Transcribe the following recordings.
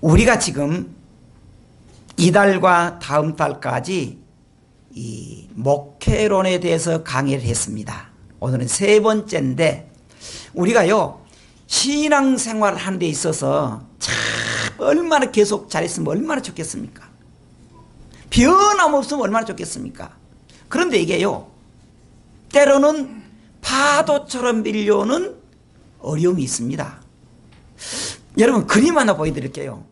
우리가 지금 이달과 다음 달까지 이 목회론에 대해서 강의를 했습니다. 오늘은 세 번째인데, 우리가요 신앙생활을 하는 데 있어서 참 얼마나 계속 잘했으면 얼마나 좋겠습니까? 변함없으면 얼마나 좋겠습니까? 그런데 이게요 때로는 파도처럼 밀려오는 어려움이 있습니다. 여러분, 그림 하나 보여드릴게요.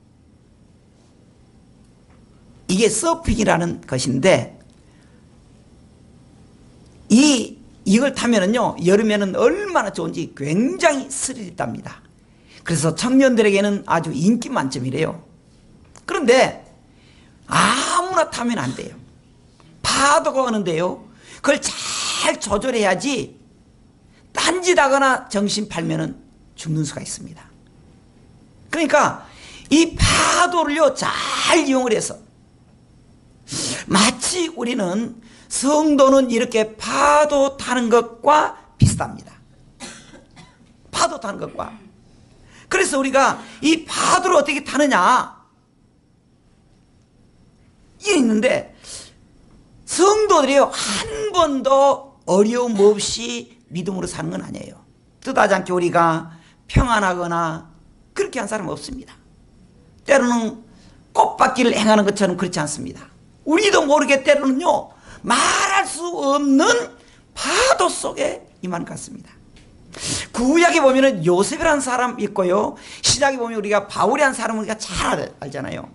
이게 서핑이라는 것인데, 이걸 타면은요 여름에는 얼마나 좋은지 굉장히 스릴이 있답니다. 그래서 청년들에게는 아주 인기 만점이래요. 그런데 아무나 타면 안 돼요. 파도가 오는데요 그걸 잘 조절해야지 딴짓하거나 정신 팔면은 죽는 수가 있습니다. 그러니까 이 파도를요 잘 이용을 해서, 마치 우리는 성도는 이렇게 파도 타는 것과 비슷합니다. 파도 타는 것과. 그래서 우리가 이 파도를 어떻게 타느냐, 이게 있는데, 성도들이요 한 번도 어려움 없이 믿음으로 사는 건 아니에요. 뜻하지 않게 우리가 평안하거나 그렇게 한 사람은 없습니다. 때로는 꽃밭길을 행하는 것처럼 그렇지 않습니다. 우리도 모르게 때로는요 말할 수 없는 파도 속에 임하는 것 같습니다. 구약에 보면은 요셉이라는 사람 있고요, 시작에 보면 우리가 바울이라는 사람을 우리가 잘 알잖아요.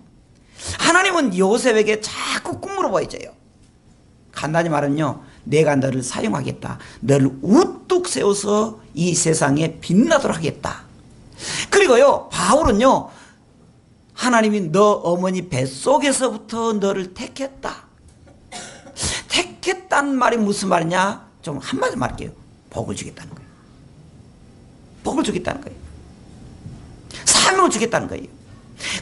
하나님은 요셉에게 자꾸 꿈으로 보여줘요. 간단히 말하면요, 내가 너를 사용하겠다, 너를 우뚝 세워서 이 세상에 빛나도록 하겠다. 그리고요 바울은요, 하나님이 너 어머니 뱃속에서부터 너를 택했다. 택했다는 말이 무슨 말이냐, 좀 한마디 말할게요. 복을 주겠다는 거예요. 복을 주겠다는 거예요. 사명을 주겠다는 거예요.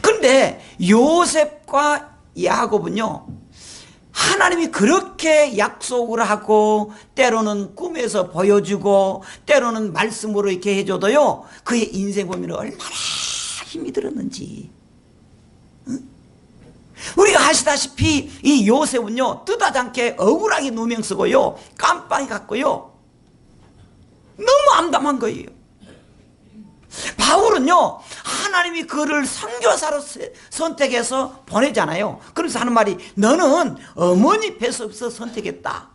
그런데 요셉과 야곱은요 하나님이 그렇게 약속을 하고, 때로는 꿈에서 보여주고, 때로는 말씀으로 이렇게 해줘도요 그의 인생 보면 얼마나 힘이 들었는지. 우리가 아시다시피 이 요셉은요 뜻하지 않게 억울하게 누명 쓰고요 깜빵이 갔고요 너무 암담한 거예요. 바울은요 하나님이 그를 선교사로 선택해서 보내잖아요. 그래서 하는 말이, 너는 어머니 뱃속에서 선택했다.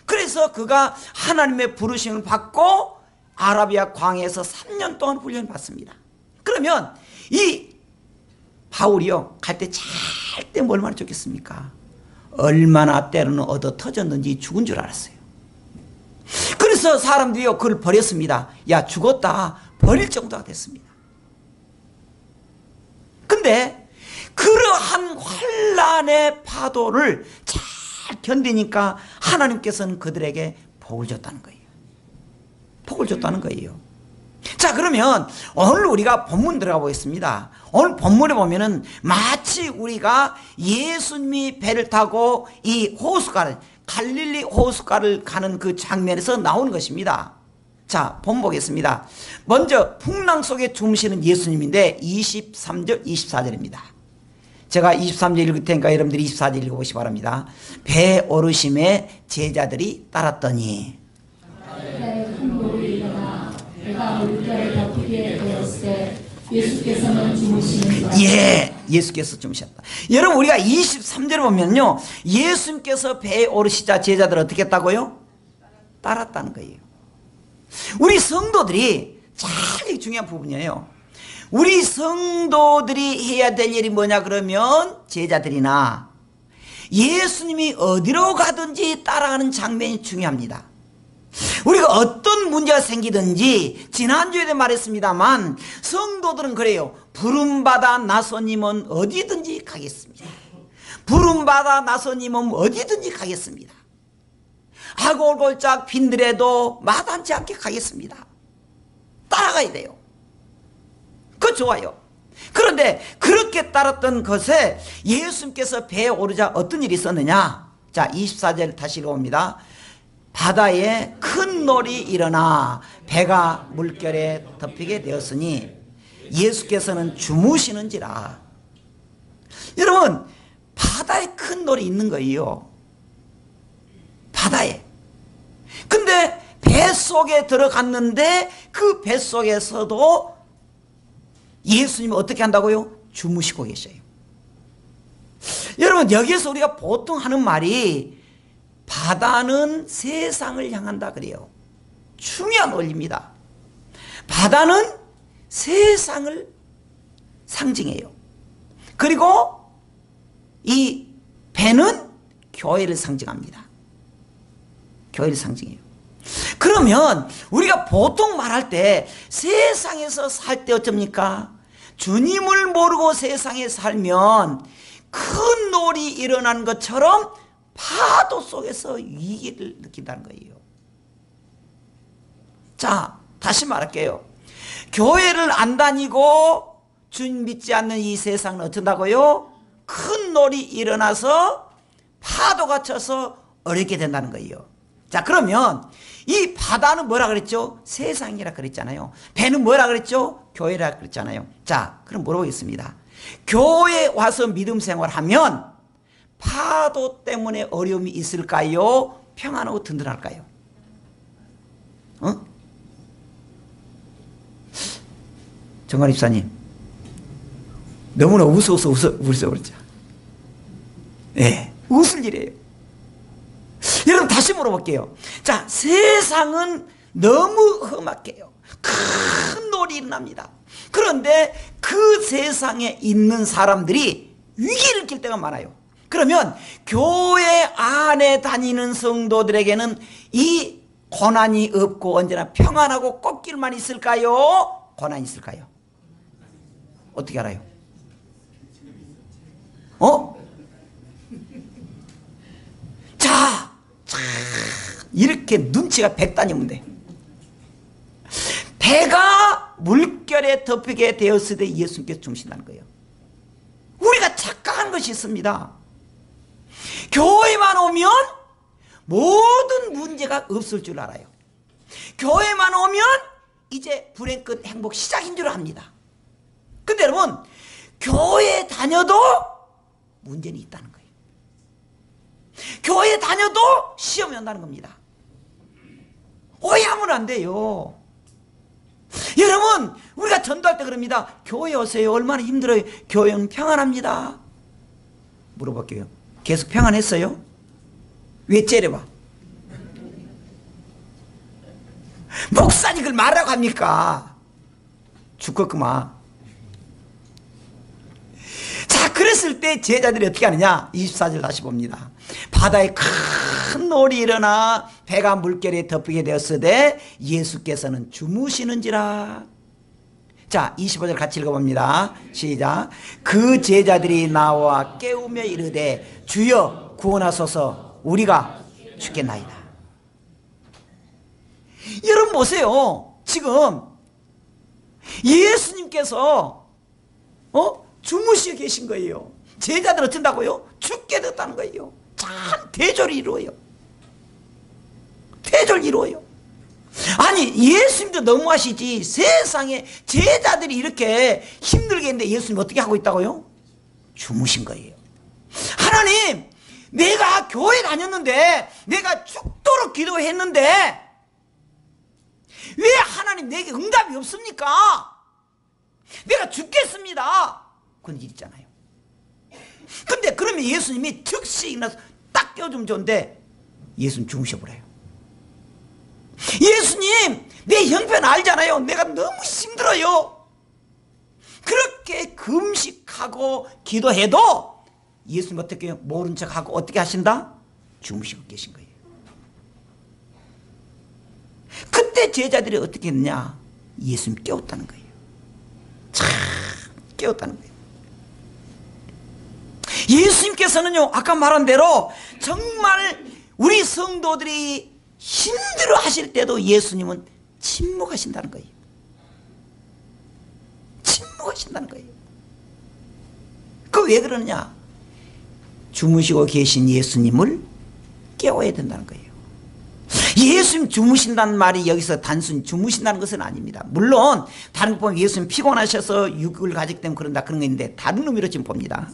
그래서 그가 하나님의 부르심을 받고 아라비아 광야에서 3년 동안 훈련을 받습니다. 그러면 이 바울이요 갈 때 잘 때 얼마나 좋겠습니까? 얼마나 때로는 얻어 터졌는지 죽은 줄 알았어요. 그래서 사람들이요 그를 버렸습니다. 야, 죽었다, 버릴 정도가 됐습니다. 근데 그러한 환난의 파도를 잘 견디니까 하나님께서는 그들에게 복을 줬다는 거예요. 복을 줬다는 거예요. 자, 그러면 오늘 우리가 본문 들어가 보겠습니다. 오늘 본문에 보면은 마치 우리가 예수님이 배를 타고 이 호숫가를, 갈릴리 호숫가를 가는 그 장면에서 나오는 것입니다. 자, 본문 보겠습니다. 먼저 풍랑 속에 주무시는 예수님인데 23절 24절입니다 제가 23절 읽을 테니까 여러분들이 24절 읽어보시기 바랍니다. 배 오르심에 제자들이 따랐더니 배가 물결에 덮이게 되었을 때 예수께서는 주무시는, 예, 예수께서 주무셨다. 여러분, 우리가 23절을 보면요 예수님께서 배에 오르시자 제자들 어떻게 했다고요? 따랐다는 거예요. 우리 성도들이 참 중요한 부분이에요. 우리 성도들이 해야 될 일이 뭐냐 그러면, 제자들이나 예수님이 어디로 가든지 따라가는 장면이 중요합니다. 우리가 어떤 문제가 생기든지, 지난주에도 말했습니다만 성도들은 그래요. 부름받아 나서님은 어디든지 가겠습니다. 부름받아 나서님은 어디든지 가겠습니다. 아골골짝 빈들에도 마다하지 않게 가겠습니다. 따라가야 돼요. 그거 좋아요. 그런데 그렇게 따랐던 것에 예수님께서 배에 오르자 어떤 일이 있었느냐. 자, 24절 다시 읽어봅니다. 바다에 큰 놀이 일어나 배가 물결에 덮이게 되었으니 예수께서는 주무시는지라. 여러분, 바다에 큰 돌이 있는 거예요. 바다에. 근데 뱃속에 들어갔는데 그 뱃속에서도 예수님이 어떻게 한다고요? 주무시고 계셔요. 여러분, 여기에서 우리가 보통 하는 말이 바다는 세상을 향한다 그래요. 중요한 원리입니다. 바다는 세상을 상징해요. 그리고 이 배는 교회를 상징합니다. 교회를 상징해요. 그러면 우리가 보통 말할 때 세상에서 살 때 어쩝니까? 주님을 모르고 세상에 살면 큰 놀이 일어난 것처럼 파도 속에서 위기를 느낀다는 거예요. 자, 다시 말할게요. 교회를 안 다니고 주님 믿지 않는 이 세상은 어쩐다고요? 큰 놀이 일어나서 파도가 쳐서 어렵게 된다는 거예요. 자, 그러면 이 바다는 뭐라 그랬죠? 세상이라 그랬잖아요. 배는 뭐라 그랬죠? 교회라 그랬잖아요. 자, 그럼 물어보겠습니다. 교회에 와서 믿음 생활하면 파도 때문에 어려움이 있을까요? 평안하고 든든할까요? 정관 입사님, 너무나 웃어서 그렇죠. 예, 웃을 일이에요. 여러분, 다시 물어볼게요. 자, 세상은 너무 험악해요. 큰 놀이 일어납니다. 그런데 그 세상에 있는 사람들이 위기를 낄 때가 많아요. 그러면 교회 안에 다니는 성도들에게는 이 고난이 없고 언제나 평안하고 꽃길만 있을까요? 고난이 있을까요? 어떻게 알아요? 자, 이렇게 눈치가 100단이면 돼. 배가 물결에 덮이게 되었을 때 예수님께서 주무신다는 거예요. 우리가 착각한 것이 있습니다. 교회만 오면 모든 문제가 없을 줄 알아요. 교회만 오면 이제 불행 끝 행복 시작인 줄 압니다. 근데 여러분, 교회 다녀도 문제는 있다는 거예요. 교회 다녀도 시험이 온다는 겁니다. 오해하면 안 돼요. 여러분, 우리가 전도할 때 그럽니다. 교회 오세요. 얼마나 힘들어요. 교회는 평안합니다. 물어볼게요. 계속 평안했어요? 왜 째려봐? 목사님 그걸 말하라고 합니까? 죽겠구만. 자, 그랬을 때 제자들이 어떻게 하느냐? 24절 다시 봅니다. 바다에 큰 놀이 일어나 배가 물결에 덮이게 되었으되 예수께서는 주무시는지라. 자, 25절 같이 읽어봅니다. 시작. 그 제자들이 나와 깨우며 이르되 주여 구원하소서, 우리가 죽겠나이다. 여러분 보세요. 지금 예수님께서 주무시고 계신 거예요. 제자들 어쩐다고요? 죽게 됐다는 거예요. 참 대조를 이루어요. 대조를 이루어요. 아니, 예수님도 너무하시지. 세상에 제자들이 이렇게 힘들게 했는데 예수님 어떻게 하고 있다고요? 주무신 거예요. 하나님, 내가 교회 다녔는데, 내가 죽도록 기도했는데 왜 하나님 내게 응답이 없습니까? 내가 죽겠습니다. 그런 일 있잖아요. 근데 그러면 예수님이 즉시 일어나서 딱 깨워주면 좋은데 예수님 주무셔버려요. 예수님, 내 형편 알잖아요. 내가 너무 힘들어요. 그렇게 금식하고 기도해도 예수님 어떻게 해요? 모른 척하고 어떻게 하신다? 주무시고 계신 거예요. 그때 제자들이 어떻게 했느냐? 예수님 깨웠다는 거예요. 참 깨웠다는 거예요. 예수님께서는요, 아까 말한 대로 정말 우리 성도들이 힘들어 하실 때도 예수님은 침묵하신다는 거예요. 침묵하신다는 거예요. 그 왜 그러느냐? 주무시고 계신 예수님을 깨워야 된다는 거예요. 예수님 주무신다는 말이 여기서 단순히 주무신다는 것은 아닙니다. 물론 다른 거 보면 예수님 피곤하셔서 육을 가지기 때문에 그런다 그런 게 있는데 다른 의미로 지금 봅니다.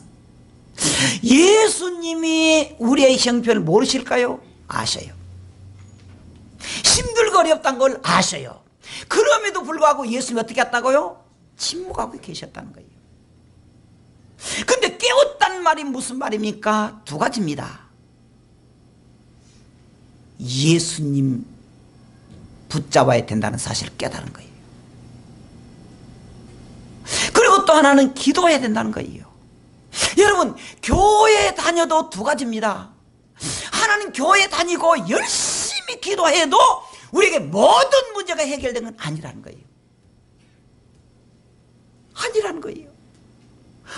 예수님이 우리의 형편을 모르실까요? 아셔요. 힘들고 어렵다는 걸 아셔요. 그럼에도 불구하고 예수님이 어떻게 했다고요? 침묵하고 계셨다는 거예요. 근데 깨웠다는 말이 무슨 말입니까? 두 가지입니다. 예수님 붙잡아야 된다는 사실을 깨달은 거예요. 그리고 또 하나는 기도해야 된다는 거예요. 여러분, 교회 다녀도 두 가지입니다. 하나는 교회 다니고 열심히 기도해도 우리에게 모든 문제가 해결된 건 아니라는 거예요. 아니라는 거예요.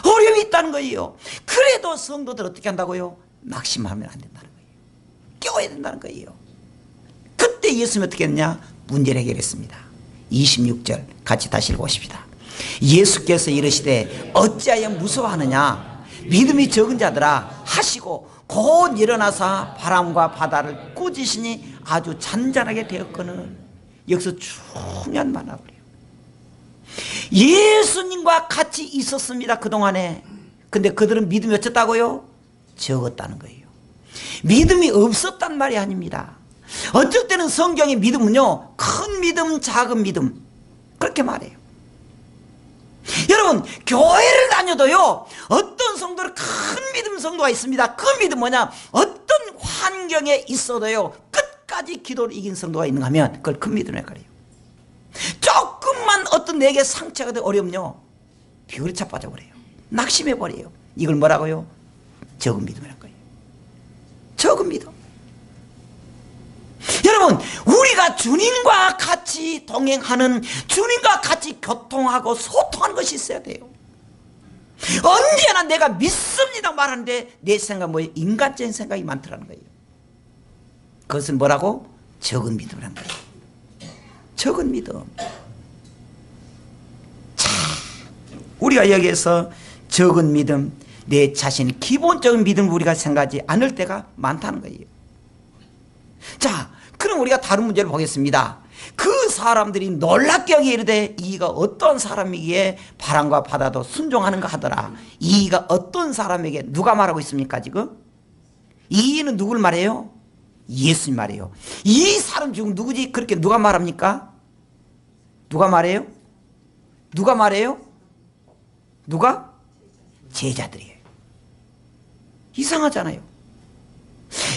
어려움이 있다는 거예요. 그래도 성도들 어떻게 한다고요? 낙심하면 안 된다는 거예요. 깨워야 된다는 거예요. 그때 예수님이 어떻게 했냐? 문제를 해결했습니다. 26절 같이 다시 읽어보십시다. 예수께서 이르시되 어찌하여 무서워하느냐? 믿음이 적은 자들아 하시고 곧 일어나사 바람과 바다를 꾸짖으니 아주 잔잔하게 되었거늘. 여기서 중요한 말 나오래요. 예수님과 같이 있었습니다, 그동안에. 근데 그들은 믿음이 어쩌다고요? 적었다는 거예요. 믿음이 없었단 말이 아닙니다. 어쩔 때는 성경의 믿음은요, 큰 믿음, 작은 믿음, 그렇게 말해요. 여러분, 교회를 다녀도요, 어떤 성도는 큰 믿음 성도가 있습니다. 그 믿음 뭐냐? 어떤 환경에 있어도요, 끝까지 기도를 이긴 성도가 있는가 하면 그걸 큰 믿음이라고 그래요. 조금만 어떤 내게 상처가 되어 어려움요, 비굴에 차 빠져버려요. 낙심해버려요. 이걸 뭐라고요? 적은 믿음이라는 거예요. 적은 믿음. 여러분, 우리가 주님과 같이 동행하는, 주님과 같이 교통하고 소통하는 것이 있어야 돼요. 언제나 내가 믿습니다 말하는데 내 생각은 뭐예요? 인간적인 생각이 많더라는 거예요. 그것은 뭐라고? 적은 믿음이라는 거예요. 적은 믿음. 자, 우리가 여기에서 적은 믿음, 내 자신의 기본적인 믿음을 우리가 생각하지 않을 때가 많다는 거예요. 자, 그럼 우리가 다른 문제를 보겠습니다. 그 사람들이 놀랍게 여기에 이르되 이가 어떤 사람이기에 바람과 바다도 순종하는가 하더라. 이가 어떤 사람에게 누가 말하고 있습니까 지금? 이는 누굴 말해요? 예수님 말해요. 이 사람 지금 누구지? 그렇게 누가 말합니까? 누가 말해요? 누가 말해요? 누가? 제자들이에요. 이상하잖아요.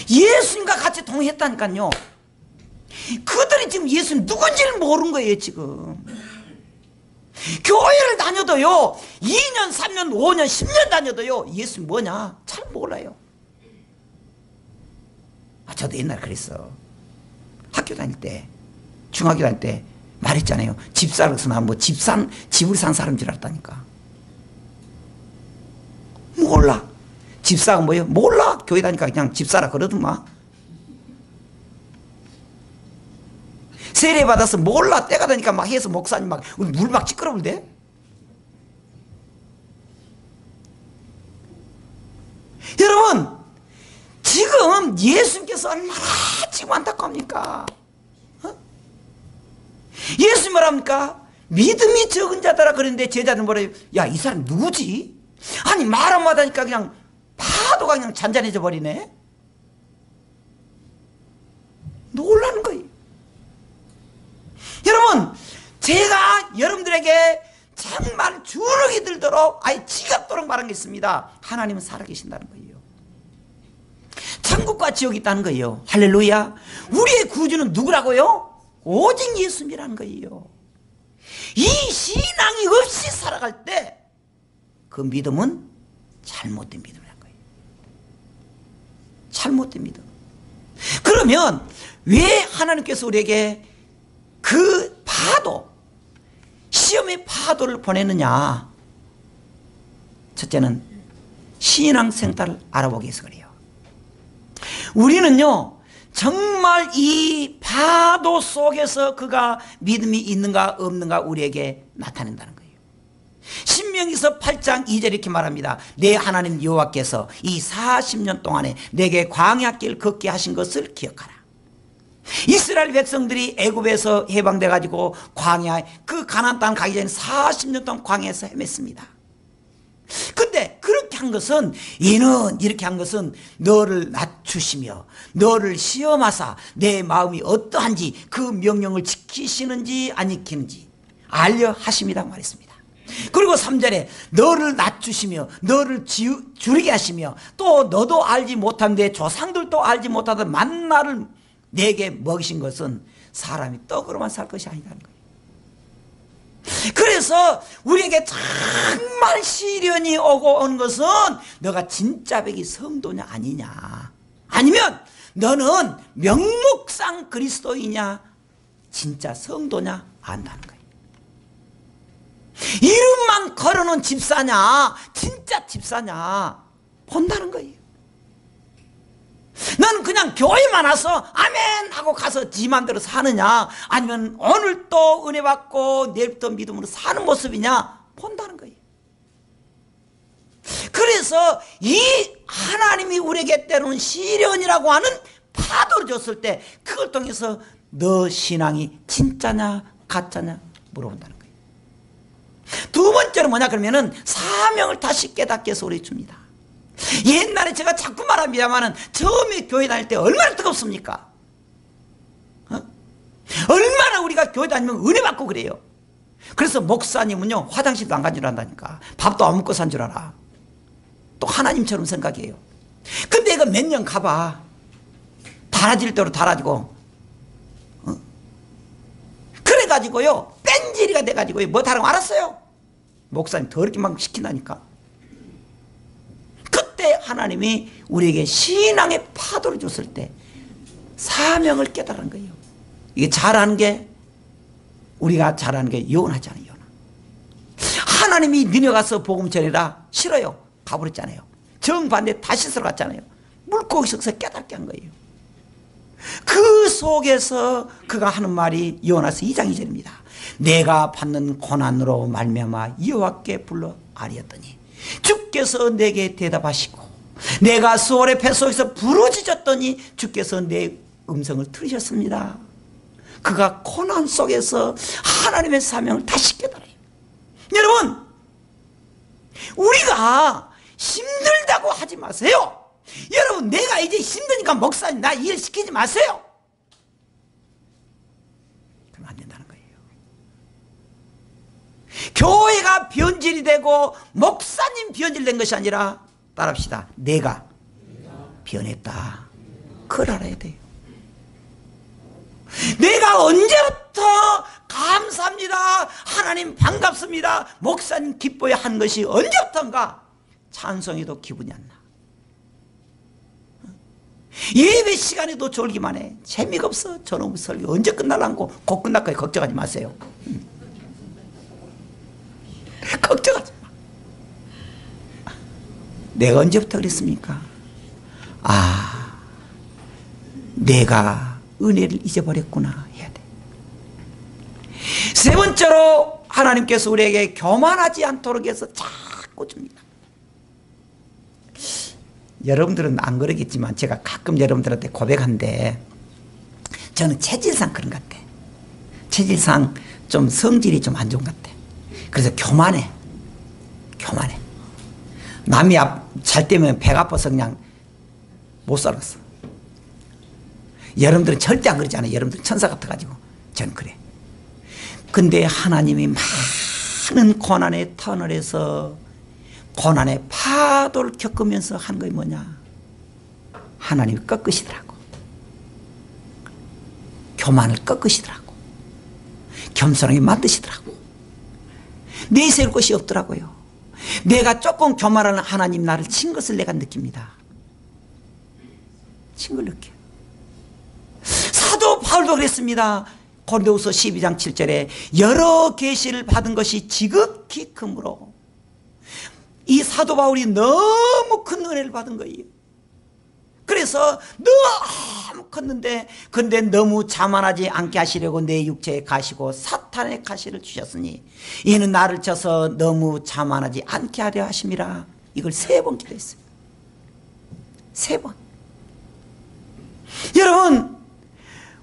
예수님과 같이 동행했다니까요. 그들이 지금 예수님 누군지를 모르는 거예요 지금. 교회를 다녀도요, 2년 3년 5년 10년 다녀도요, 예수님 뭐냐 잘 몰라요. 저도 옛날에 그랬어. 학교 다닐 때, 중학교 다닐 때 말했잖아요. 집사로서 나 뭐 집을 산 사람인 줄 알았다니까. 몰라. 집사가 뭐예요? 몰라. 교회 다니까 그냥 집사라 그러더만. 세례 받아서 몰라. 때가 되니까 막 해서 목사님 막 물 막 찌끄러울대. 여러분, 지금 예수님께서 얼마나 지금 안타까웁니까? 예수님 뭐랍니까? 믿음이 적은 자더라 그랬는데 제자들은 뭐래요? 야, 이 사람 누구지? 아니 말 한마디 하니까 그냥 파도가 그냥 잔잔해져 버리네. 놀라는 거예요. 여러분, 제가 여러분들에게 정말 주눅이 들도록 아예 지겹도록 말한 게 있습니다. 하나님은 살아계신다는 거예요. 천국과 지옥이 있다는 거예요. 할렐루야. 우리의 구주는 누구라고요? 오직 예수님이라는 거예요. 이 신앙이 없이 살아갈 때 그 믿음은 잘못된 믿음이라는 거예요. 잘못된 믿음. 그러면 왜 하나님께서 우리에게 그 파도, 시험의 파도를 보내느냐? 첫째는 신앙 생태를 알아보기 위해서 그래요. 우리는요, 정말 이 파도 속에서 그가 믿음이 있는가 없는가 우리에게 나타낸다는 거예요. 신명기서 8장 2절 이렇게 말합니다. 내 하나님 여호와께서 이 40년 동안에 내게 광야길 걷게 하신 것을 기억하라. 이스라엘 백성들이 애굽에서 해방돼 가지고 광야에 그 가나안 땅 가기 전에 40년 동안 광야에서 헤맸습니다. 근데 그렇게 한 것은, 이는 이렇게 한 것은 너를 낮추시며 너를 시험하사 내 마음이 어떠한지 그 명령을 지키시는지 안 지키는지 알려 하심이라고 말했습니다. 그리고 3절에 너를 낮추시며 너를 줄이게 하시며 또 너도 알지 못한 내 조상들도 알지 못하던 만나를 내게 먹이신 것은 사람이 떡으로만 살 것이 아니라는 거예요. 그래서 우리에게 정말 시련이 오고 온 것은 너가 진짜 백이 성도냐 아니냐, 아니면 너는 명목상 그리스도이냐 진짜 성도냐 안다는 거예요. 이름만 걸어놓은 집사냐 진짜 집사냐 본다는 거예요. 너는 그냥 교회만 와서 아멘 하고 가서 지 맘대로 사느냐, 아니면 오늘 또 은혜 받고 내일부터 믿음으로 사는 모습이냐 본다는 거예요. 그래서 이 하나님이 우리에게 때로는 시련이라고 하는 파도를 줬을 때 그걸 통해서 너 신앙이 진짜냐 가짜냐 물어본다는 거예요. 두 번째는 뭐냐 그러면은 사명을 다시 깨닫게 해서 우리 줍니다. 옛날에 제가 자꾸 말합니다만은 처음에 교회 다닐 때 얼마나 뜨겁습니까? 얼마나 우리가 교회 다니면 은혜 받고 그래요. 그래서 목사님은요 화장실도 안 간 줄 안다니까. 밥도 안 먹고 산 줄 알아. 또 하나님처럼 생각해요. 근데 이거 몇 년 가봐. 달아질 대로 달아지고 그래가지고요 뺀질이가 돼가지고요 뭐 다른 거 알았어요? 목사님 더럽게 막 시킨다니까. 그때 하나님이 우리에게 신앙의 파도를 줬을 때 사명을 깨달은 거예요. 이게 잘하는 게, 우리가 잘하는 게 요원하잖아요. 요원. 하나님이 너네 가서 복음 전해라 싫어요. 가버렸잖아요. 정반대 다시 들어갔잖아요. 물고기 속에서 깨닫게 한 거예요. 그 속에서 그가 하는 말이 요나서 2장 2절입니다. 내가 받는 고난으로 말미암아 여호와께 불러 아뢰었더니 주께서 내게 대답하시고 내가 수월의 뱃속에서 부르짖었더니 주께서 내 음성을 들으셨습니다. 그가 고난 속에서 하나님의 사명을 다시 깨달아요. 여러분, 우리가 힘들다고 하지 마세요. 여러분, 내가 이제 힘드니까 목사님 나 일 시키지 마세요. 그럼 안 된다는 거예요. 교회가 변질이 되고 목사님 변질된 것이 아니라 따라합시다. 내가 변했다. 그걸 알아야 돼요. 내가 언제부터 감사합니다, 하나님 반갑습니다, 목사님 기뻐야 한 것이 언제부턴가 찬송해도 기분이 안 나. 예배 시간에도 졸기만 해. 재미가 없어. 저놈의 설교 언제 끝날란고. 곧 끝날까지 걱정하지 마세요. 걱정하지 마. 내가 언제부터 그랬습니까? 아, 내가 은혜를 잊어버렸구나 해야 돼. 세 번째로 하나님께서 우리에게 교만하지 않도록 해서 자꾸 줍니다. 여러분들은 안 그러겠지만 제가 가끔 여러분들한테 고백한데 저는 체질상 그런 것 같아. 체질상 좀 성질이 좀 안 좋은 것 같아. 그래서 교만해. 교만해. 남이 잘 때면 배가 아파서 그냥 못 살았어. 여러분들은 절대 안 그러지 않아요. 여러분들은 천사 같아가지고. 저는 그래. 근데 하나님이 많은 고난의 터널에서 고난의 파도를 겪으면서 한 것이 뭐냐? 하나님이 꺾으시더라고. 교만을 꺾으시더라고. 겸손하게 만드시더라고. 내세울 것이 없더라고요. 내가 조금 교만하는 하나님 나를 친 것을 내가 느낍니다. 친 걸 느껴요. 사도 바울도 그랬습니다. 고린도후서 12장 7절에 여러 계시를 받은 것이 지극히 크므로, 이 사도 바울이 너무 큰 은혜를 받은 거예요. 그래서 너무 컸는데, 근데 너무 자만하지 않게 하시려고 내 육체에 가시고 사탄의 가시를 주셨으니 이는 나를 쳐서 너무 자만하지 않게 하려 하심이라. 이걸 3번 기도했어요. 3번. 여러분,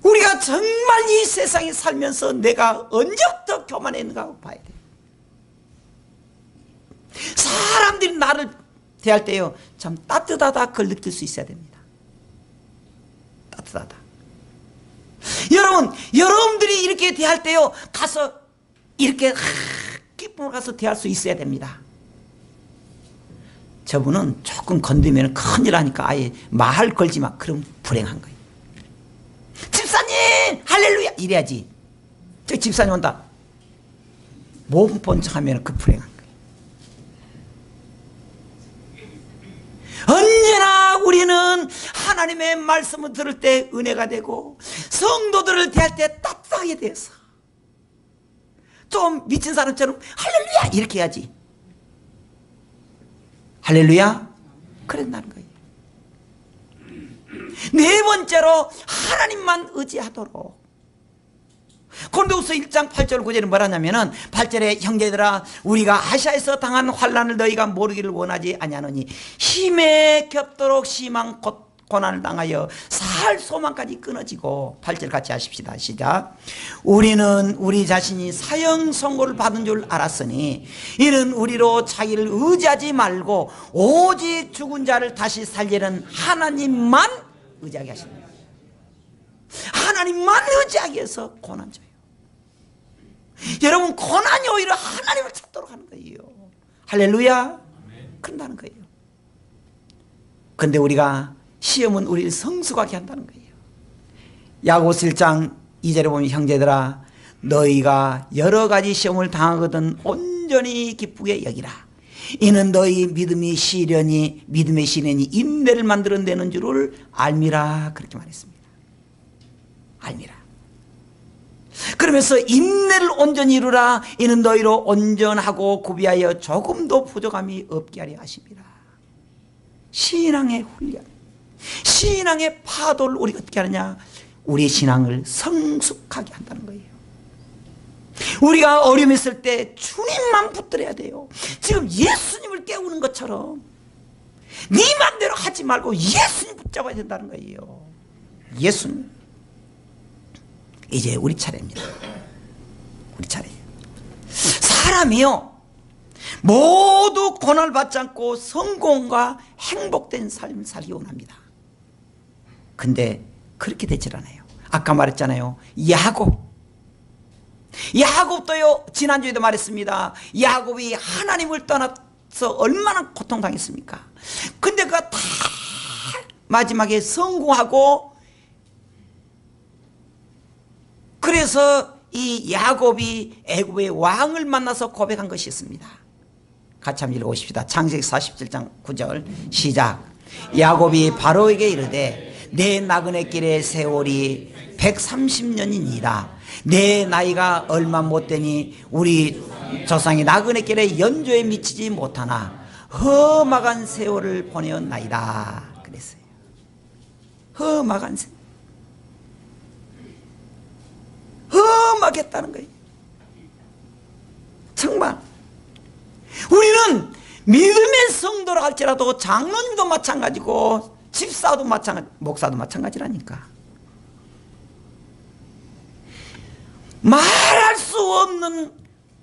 우리 정말 이 세상에 살면서 내가 언제부터 교만했는가 하고 봐야 돼요. 사람들이 나를 대할 때요, 참 따뜻하다 그걸 느낄 수 있어야 됩니다. 따뜻하다. 여러분, 여러분들이 이렇게 대할 때요, 가서 이렇게 기쁨을 가서 대할 수 있어야 됩니다. 저분은 조금 건드리면 큰일 나니까 아예 말 걸지 마. 그럼 불행한 거예요. 집사님 할렐루야 이래야지. 저 집사님 온다 몸 번쩍하면 그 불행한 거예요. 언제나 우리는 하나님의 말씀을 들을 때 은혜가 되고 성도들을 대할 때 따뜻하게 돼서 좀 미친 사람처럼 할렐루야 이렇게 해야지. 할렐루야 그랬다는 거예요. 네 번째로 하나님만 의지하도록. 고린도후서 1장 8절 9절은 뭐라 하냐면은 8절에 형제들아 우리가 아시아에서 당한 환난을 너희가 모르기를 원하지 아니하노니 힘에 겹도록 심한 고난을 당하여 살 소망까지 끊어지고. 8절 같이 하십시다. 시작. 우리는 우리 자신이 사형 선고를 받은 줄 알았으니 이는 우리로 자기를 의지하지 말고 오직 죽은 자를 다시 살리는 하나님만 의지하게 하십니다. 하나님만 의지하게 해서 고난 줘요. 여러분 고난이 오히려 하나님을 찾도록 하는 거예요. 할렐루야. 그런다는 거예요. 그런데 우리가 시험은 우리를 성숙하게 한다는 거예요. 야고보서 1장 2절에 보면 형제들아 너희가 여러 가지 시험을 당하거든 온전히 기쁘게 여기라. 이는 너희 믿음의 시련이 인내를 만들어내는 줄을 알미라. 그렇게 말했습니다. 알미라. 그러면서 인내를 온전히 이루라. 이는 너희로 온전하고 구비하여 조금도 부족함이 없게 하려 하심이라. 신앙의 훈련, 신앙의 파도를 우리가 어떻게 하느냐, 우리의 신앙을 성숙하게 한다는 거예요. 우리가 어려움이 있을 때 주님만 붙들어야 돼요. 지금 예수님을 깨우는 것처럼 네 맘대로 하지 말고 예수님 붙잡아야 된다는 거예요. 예수님. 이제 우리 차례입니다. 우리 차례예요. 사람이요 모두 고난을 받지 않고 성공과 행복된 삶을 살기 원합니다. 근데 그렇게 되질 않아요. 아까 말했잖아요. 야곱도요 지난주에도 말했습니다. 야곱이 하나님을 떠나서 얼마나 고통당했습니까? 근데 그가 다 마지막에 성공하고, 그래서 이 야곱이 애굽의 왕을 만나서 고백한 것이 있습니다. 같이 한번 읽어보십시다. 창세기 47장 9절 시작. 야곱이 바로에게 이르되 내 나그네 길의 세월이 130년이니라. 내 나이가 얼마 못되니 우리 조상이 나그네 길에 연조에 미치지 못하나 험악한 세월을 보내었나이다. 그랬어요. 험악한 세월. 험하겠다는 거예요. 정말 우리는 믿음의 성도라 할지라도 장로님도 마찬가지고 집사도 마찬가지, 목사도 마찬가지라니까. 말할 수 없는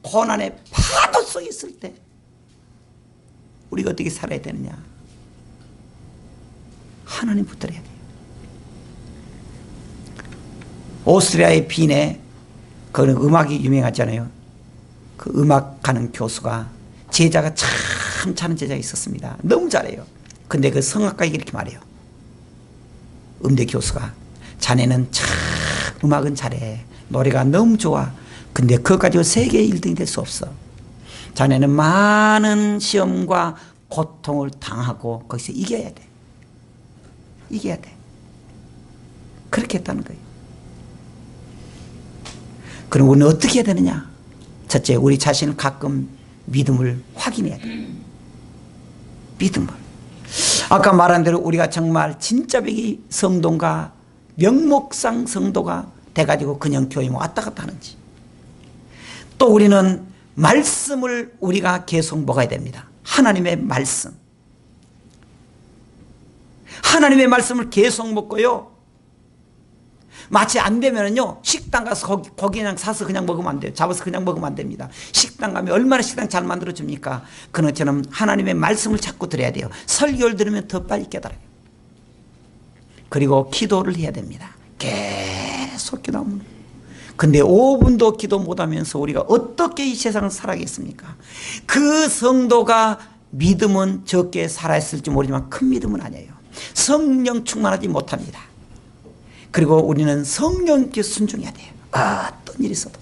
고난의 파도 속에 있을 때 우리가 어떻게 살아야 되느냐, 하나님 붙들어야 돼요. 오스트리아의 빈에 그 음악이 유명하잖아요. 그 음악하는 교수가 제자가 참 잘하는 제자가 있었습니다. 너무 잘해요. 근데 그 성악가에게 이렇게 말해요. 음대 교수가 자네는 참 음악은 잘해. 노래가 너무 좋아. 근데 그것 가지고 세계 1등이 될 수 없어. 자네는 많은 시험과 고통을 당하고 거기서 이겨야 돼. 이겨야 돼. 그렇게 했다는 거예요. 그럼 우리는 어떻게 해야 되느냐? 첫째, 우리 자신을 가끔 믿음을 확인해야 돼요. 믿음을. 아까 말한 대로 우리가 정말 진짜 배기 성도인가 명목상 성도가 돼가지고 그냥 교회 왔다 갔다 하는지. 또 우리는 말씀을 우리가 계속 먹어야 됩니다. 하나님의 말씀. 하나님의 말씀을 계속 먹고요. 마치 안 되면은요, 식당 가서 고기 그냥 사서 그냥 먹으면 안 돼요. 잡아서 그냥 먹으면 안 됩니다. 식당 가면 얼마나 식당 잘 만들어줍니까? 그것처럼 하나님의 말씀을 자꾸 들어야 돼요. 설교를 들으면 더 빨리 깨달아요. 그리고 기도를 해야 됩니다. 계속 기도하면. 근데 5분도 기도 못하면서 우리가 어떻게 이 세상을 살아가겠습니까? 그 성도가 믿음은 적게 살아있을지 모르지만 큰 믿음은 아니에요. 성령 충만하지 못합니다. 그리고 우리는 성령께 순종해야 돼요. 어떤 일이 있어도,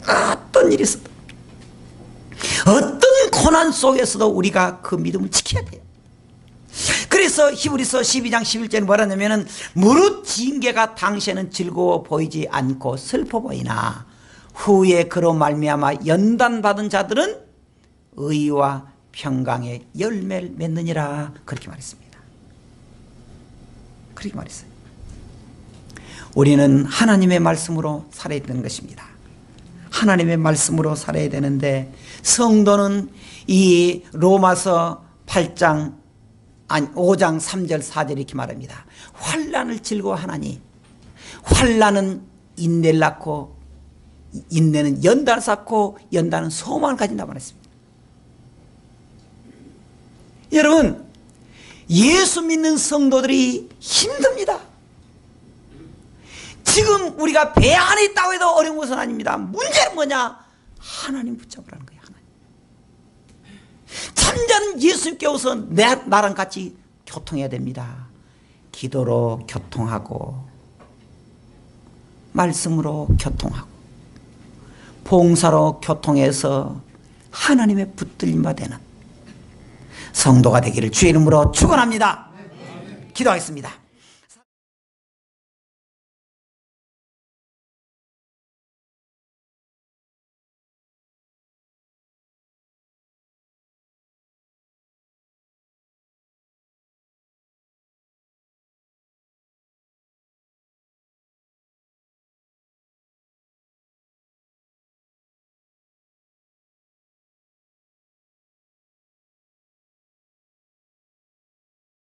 어떤 일이 있어도, 어떤 고난 속에서도 우리가 그 믿음을 지켜야 돼요. 그래서 히브리서 12장 11절에 뭐라 하냐면은 무릇 징계가 당시에는 즐거워 보이지 않고 슬퍼 보이나 후에 그로 말미암아 연단받은 자들은 의와 평강의 열매를 맺느니라. 그렇게 말했습니다. 그렇게 말했어요. 우리는 하나님의 말씀으로 살아야 되는 것입니다. 하나님의 말씀으로 살아야 되는데 성도는 이 로마서 5장 3절 4절 이렇게 말합니다. 환난을 즐거워하나니 환난은 인내를 낳고 인내는 연단을 쌓고 연단은 소망을 가진다고 말했습니다. 여러분, 예수 믿는 성도들이 힘듭니다. 지금 우리가 배 안에 있다고 해도 어려운 것은 아닙니다. 문제는 뭐냐? 하나님 붙잡으라는 거예요. 하나님. 참자는 예수님께 오서 나랑 같이 교통해야 됩니다. 기도로 교통하고 말씀으로 교통하고 봉사로 교통해서 하나님의 붙들림바 되는 성도가 되기를 주의 이름으로 축원합니다. 기도하겠습니다.